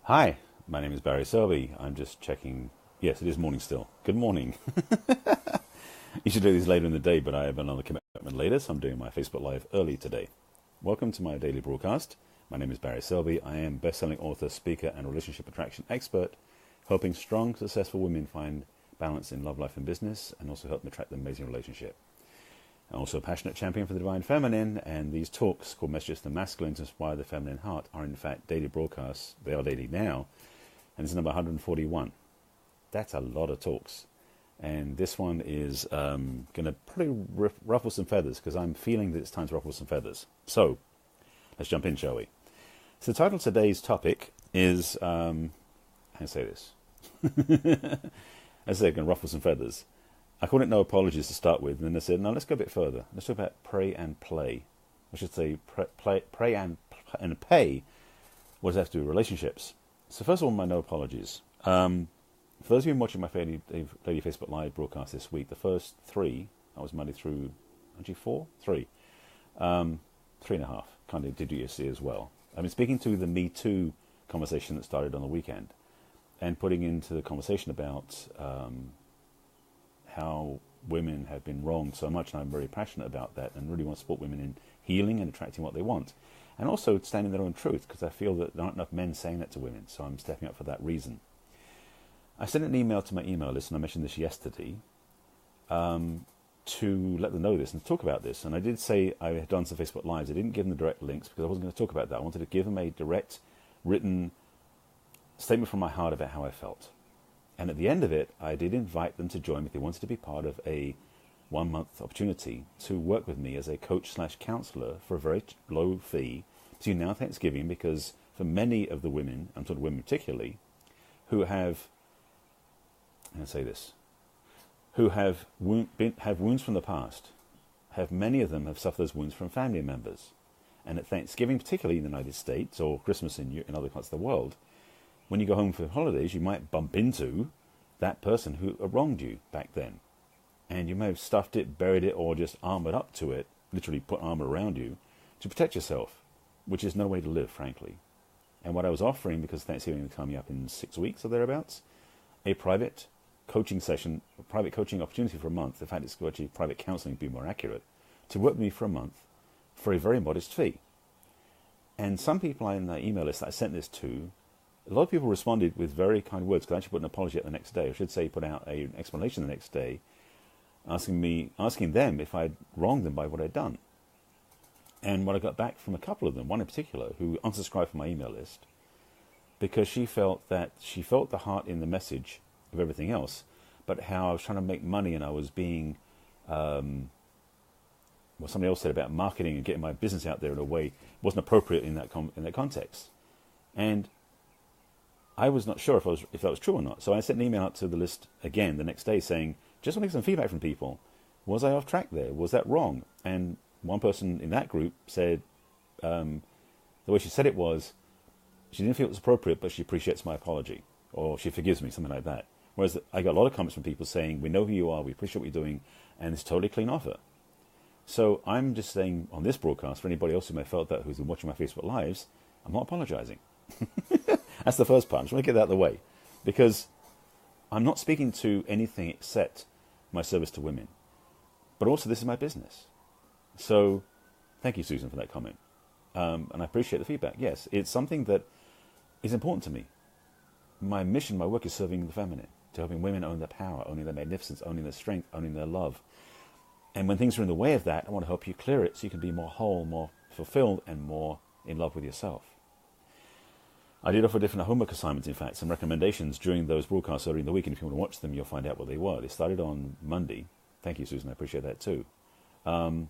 Hi, my name is Barry Selby. I'm just checking. Yes, it is morning still. Good morning. You should do these later in the day, but I have another commitment later, so I'm doing my Facebook Live early today. Welcome to my daily broadcast. My name is Barry Selby. I am best-selling author, speaker, and relationship attraction expert, helping strong, successful women find balance in love, life, and business, and also help them attract an amazing relationship. I'm also a passionate champion for the divine feminine, and these talks, called Messages to Masculine to Inspire the Feminine Heart, are in fact daily broadcasts. They are daily now, and this is number 141. That's a lot of talks. And this one is going to probably ruffle some feathers, because I'm feeling that it's time to ruffle some feathers. So, let's jump in, shall we? So the title of today's topic is, how do I say this? As I say, going to ruffle some feathers. I called it No Apologies to start with, and then I said, no, let's go a bit further. Let's talk about pray and play. I should say pray and pay. What does that have to do with relationships? So first of all, my no apologies. For those of you watching my daily Facebook Live broadcast this week, the first three, I was Monday through, actually three and a half, kind of did you see as well. I've been speaking to the Me Too conversation that started on the weekend, and putting into the conversation about how women have been wronged so much, and I'm very passionate about that and really want to support women in healing and attracting what they want. And also standing their own truth, because I feel that there aren't enough men saying that to women, so I'm stepping up for that reason. I sent an email to my email list, and I mentioned this yesterday, to let them know this and talk about this. And I did say I had done some Facebook Lives. I didn't give them the direct links because I wasn't going to talk about that. I wanted to give them a direct, written statement from my heart about how I felt. And at the end of it, I did invite them to join me if they wanted to be part of a 1-month opportunity to work with me as a coach/counselor for a very low fee between now and Thanksgiving, because for many of the women, I'm talking women particularly, who have, how do I say this, who have wounds from the past, many of them have suffered those wounds from family members. And at Thanksgiving, particularly in the United States, or Christmas in other parts of the world, when you go home for holidays, you might bump into that person who wronged you back then. And you may have stuffed it, buried it, or just armored up to it, literally put armor around you, to protect yourself, which is no way to live, frankly. And what I was offering, because Thanksgiving is coming up in 6 weeks or thereabouts, a private coaching session, a private coaching opportunity for a month. In fact, it's actually private counseling to be more accurate, to work with me for a month for a very modest fee. And some people in the email list that I sent this to, a lot of people responded with very kind words, because I actually put an apology out the next day. I should say put out an explanation the next day, asking them if I'd wronged them by what I'd done. And what I got back from a couple of them, one in particular, who unsubscribed from my email list, because she felt the heart in the message of everything else, but how I was trying to make money and I was being, what somebody else said about marketing and getting my business out there in a way wasn't appropriate in that context. And I was not sure if that was true or not. So I sent an email out to the list again the next day saying, just want to get some feedback from people. Was I off track there? Was that wrong? And one person in that group said, the way she said it was, she didn't feel it was appropriate, but she appreciates my apology, or she forgives me, something like that. Whereas I got a lot of comments from people saying, we know who you are, we appreciate what you're doing, and it's a totally clean offer. So I'm just saying on this broadcast, for anybody else who may have felt that, who's been watching my Facebook Lives, I'm not apologizing. That's the first part. I just want to get that out of the way, because I'm not speaking to anything except my service to women. But also, this is my business. So thank you, Susan, for that comment. And I appreciate the feedback. Yes, it's something that is important to me. My mission, my work is serving the feminine, to helping women own their power, owning their magnificence, owning their strength, owning their love. And when things are in the way of that, I want to help you clear it so you can be more whole, more fulfilled, and more in love with yourself. I did offer different homework assignments, in fact, some recommendations during those broadcasts earlier in the week, and if you want to watch them, you'll find out what they were. They started on Monday. Thank you, Susan. I appreciate that too. And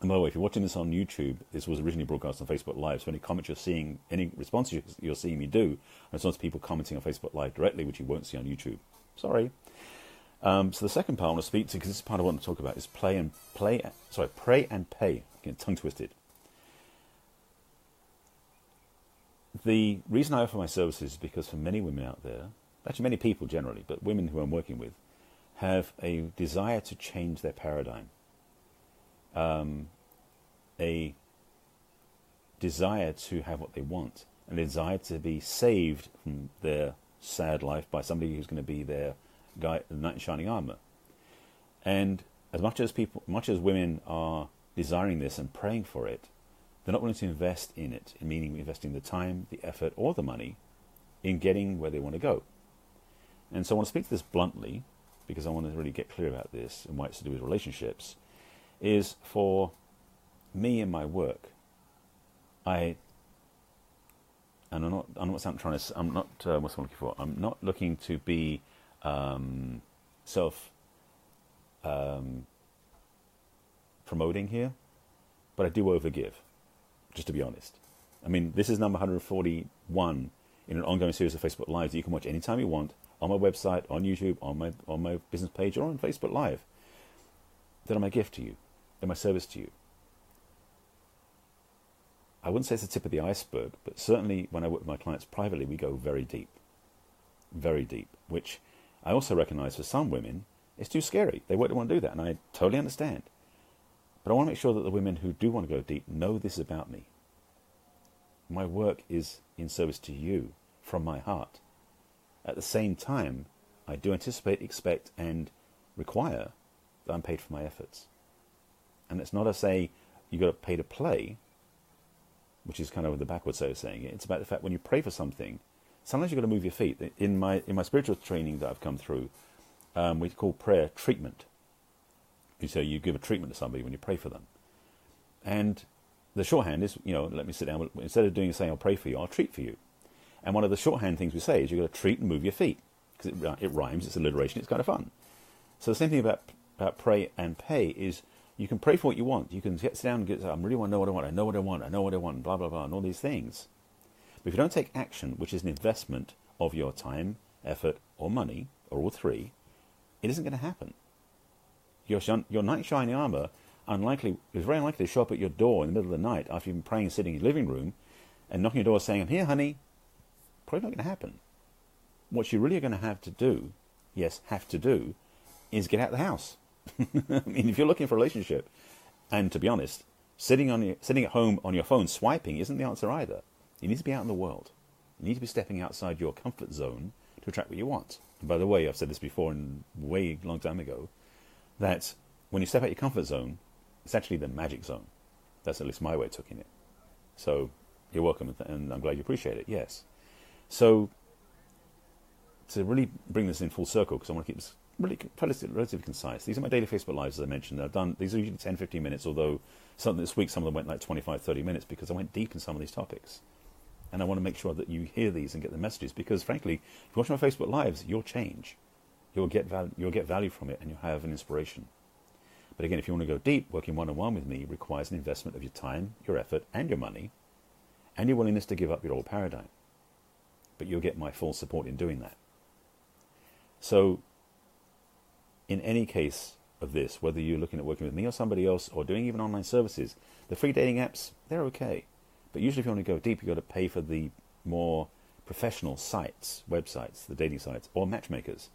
by the way, if you're watching this on YouTube, this was originally broadcast on Facebook Live, so any comments you're seeing, any responses you're seeing me do, are response to people commenting on Facebook Live directly, which you won't see on YouTube. Sorry. So the second part I want to speak to, because this is part I want to talk about, is pray and pay. I'm getting tongue twisted. The reason I offer my services is because for many women out there, actually many people generally, but women who I'm working with, have a desire to change their paradigm. A desire to have what they want, and a desire to be saved from their sad life by somebody who's going to be their guy, the knight in shining armor. And as much as women are desiring this and praying for it, they're not willing to invest in it, meaning investing the time, the effort, or the money in getting where they want to go. And so I want to speak to this bluntly, because I want to really get clear about this and why it's to do with relationships, is for me and my work. I'm not looking to be promoting here, but I do overgive, just to be honest. I mean, this is number 141 in an ongoing series of Facebook Lives that you can watch anytime you want, on my website, on YouTube, on my business page, or on Facebook Live. That are my gift to you, they're my service to you. I wouldn't say it's the tip of the iceberg, but certainly when I work with my clients privately, we go very deep, which I also recognize for some women, it's too scary. They won't want to do that, and I totally understand. But I want to make sure that the women who do want to go deep know this about me. My work is in service to you from my heart. At the same time, I do anticipate, expect, and require that I'm paid for my efforts. And it's not a say, you got to pay to play, which is kind of the backwards way of saying it. It's about the fact when you pray for something, sometimes you've got to move your feet. In my spiritual training that I've come through, we call prayer treatment. So you give a treatment to somebody when you pray for them. And the shorthand is, let me sit down. Instead of saying, I'll pray for you, I'll treat for you. And one of the shorthand things we say is you've got to treat and move your feet. Because it rhymes, it's alliteration, it's kind of fun. So the same thing about pray and pay is you can pray for what you want. You can sit down and I really want to know what I want. I know what I want. I know what I want. Blah, blah, blah, and all these things. But if you don't take action, which is an investment of your time, effort, or money, or all three, it isn't going to happen. Your knight in shining armor is very unlikely to show up at your door in the middle of the night after you've been praying, sitting in your living room, and knocking your door saying, I'm here, honey. Probably not going to happen. What you really are going to have to do, is get out of the house. I mean, if you're looking for a relationship, and to be honest, sitting at home on your phone swiping isn't the answer either. You need to be out in the world. You need to be stepping outside your comfort zone to attract what you want. And by the way, I've said this before and way long time ago, that when you step out your comfort zone, it's actually the magic zone. That's at least my way of taking it. So you're welcome, and I'm glad you appreciate it. Yes. So to really bring this in full circle, because I want to keep this really relatively concise. These are my daily Facebook Lives, as I mentioned. These are usually 10, 15 minutes, although this week some of them went like 25, 30 minutes because I went deep in some of these topics. And I want to make sure that you hear these and get the messages, because frankly, if you watch my Facebook Lives, you'll change. You'll get value from it, and you'll have an inspiration. But again, if you want to go deep, working one-on-one with me requires an investment of your time, your effort, and your money, and your willingness to give up your old paradigm. But you'll get my full support in doing that. So, in any case of this, whether you're looking at working with me or somebody else, or doing even online services, the free dating apps, they're okay. But usually if you want to go deep, you've got to pay for the more professional sites, websites, the dating sites, or matchmakers.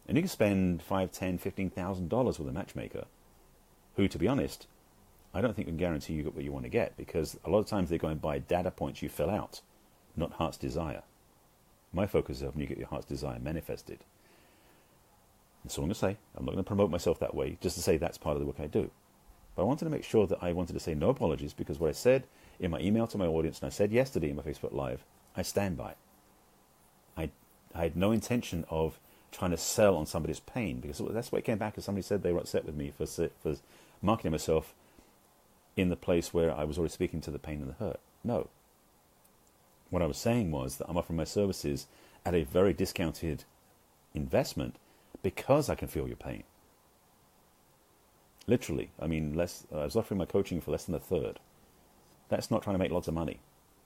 And you can spend $5,000, $10,000, $15,000 with a matchmaker, who, to be honest, I don't think can guarantee you get what you want to get, because a lot of times they're going by data points you fill out, not heart's desire. My focus is helping you get your heart's desire manifested. That's all I'm going to say. I'm not going to promote myself that way, just to say that's part of the work I do. But I wanted to make sure that I wanted to say no apologies, because what I said in my email to my audience, and I said yesterday in my Facebook Live, I stand by. I had no intention of trying to sell on somebody's pain, because that's what came back as somebody said they were upset with me for marketing myself in the place where I was already speaking to the pain and the hurt. No. What I was saying was that I'm offering my services at a very discounted investment because I can feel your pain. Literally. I mean, I was offering my coaching for less than a third. That's not trying to make lots of money.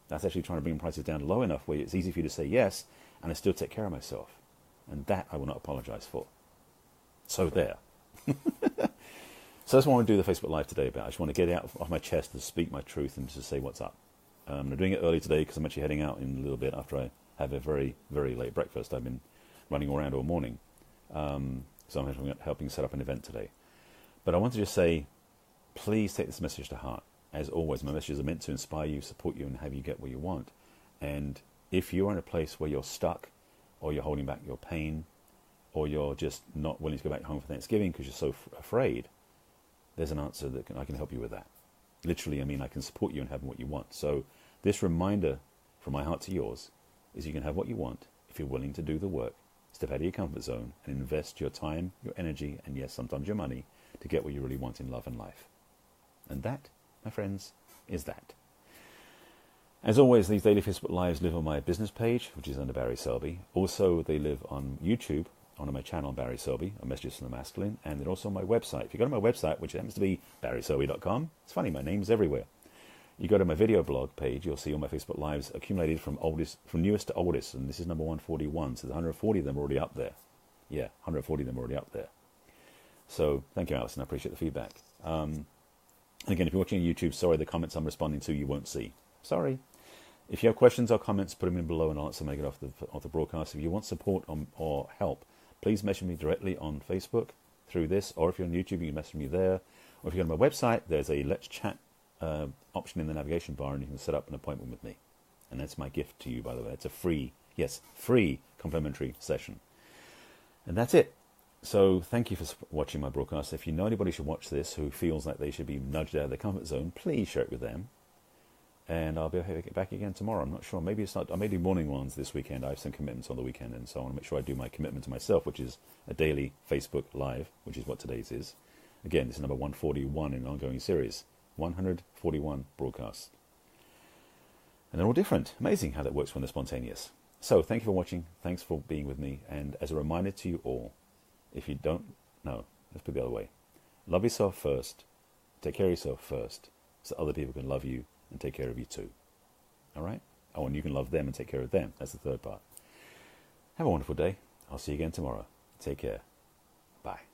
That's actually trying to bring prices down low enough where it's easy for you to say yes, and I still take care of myself. And that I will not apologize for. So there. So that's what I want to do the Facebook Live today about. I just want to get it out of my chest to speak my truth and to say what's up. I'm doing it early today because I'm actually heading out in a little bit after I have a very, very late breakfast. I've been running around all morning. So I'm helping set up an event today. But I want to just say, please take this message to heart. As always, my messages are meant to inspire you, support you, and have you get what you want. And if you're in a place where you're stuck, or you're holding back your pain, or you're just not willing to go back home for Thanksgiving because you're so afraid, there's an answer that I can help you with that. Literally, I mean, I can support you in having what you want. So this reminder from my heart to yours is you can have what you want if you're willing to do the work, step out of your comfort zone, and invest your time, your energy, and yes, sometimes your money to get what you really want in love and life. And that, my friends, is that. As always, these daily Facebook Lives live on my business page, which is under Barry Selby. Also, they live on YouTube, on my channel, Barry Selby, on Messages from the Masculine, and they're also on my website. If you go to my website, which happens to be barryselby.com, it's funny, my name's everywhere. You go to my video blog page, you'll see all my Facebook Lives accumulated from newest to oldest, and this is number 141, so the 140 of them are already up there. Yeah, 140 of them are already up there. So, thank you, Alison, I appreciate the feedback. And again, if you're watching on YouTube, sorry, the comments I'm responding to you won't see. Sorry. If you have questions or comments, put them in below and I'll answer them when I get off the broadcast. If you want support or help, please message me directly on Facebook through this, or if you're on YouTube, you can message me there. Or if you go to my website, there's a Let's Chat option in the navigation bar, and you can set up an appointment with me. And that's my gift to you, by the way. It's a free complimentary session. And that's it. So thank you for watching my broadcast. If you know anybody should watch this who feels like they should be nudged out of their comfort zone, please share it with them. And I'll be back again tomorrow. I'm not sure. Maybe it's not. I may do morning ones this weekend. I have some commitments on the weekend, and so I want to make sure I do my commitment to myself, which is a daily Facebook Live, which is what today's is. Again, this is number 141 in an ongoing series. 141 broadcasts. And they're all different. Amazing how that works when they're spontaneous. So thank you for watching. Thanks for being with me. And as a reminder to you all, if you don't know, let's put it the other way. Love yourself first. Take care of yourself first, so other people can love you and take care of you too. All right? Oh, and you can love them and take care of them. That's the third part. Have a wonderful day. I'll see you again tomorrow. Take care. Bye.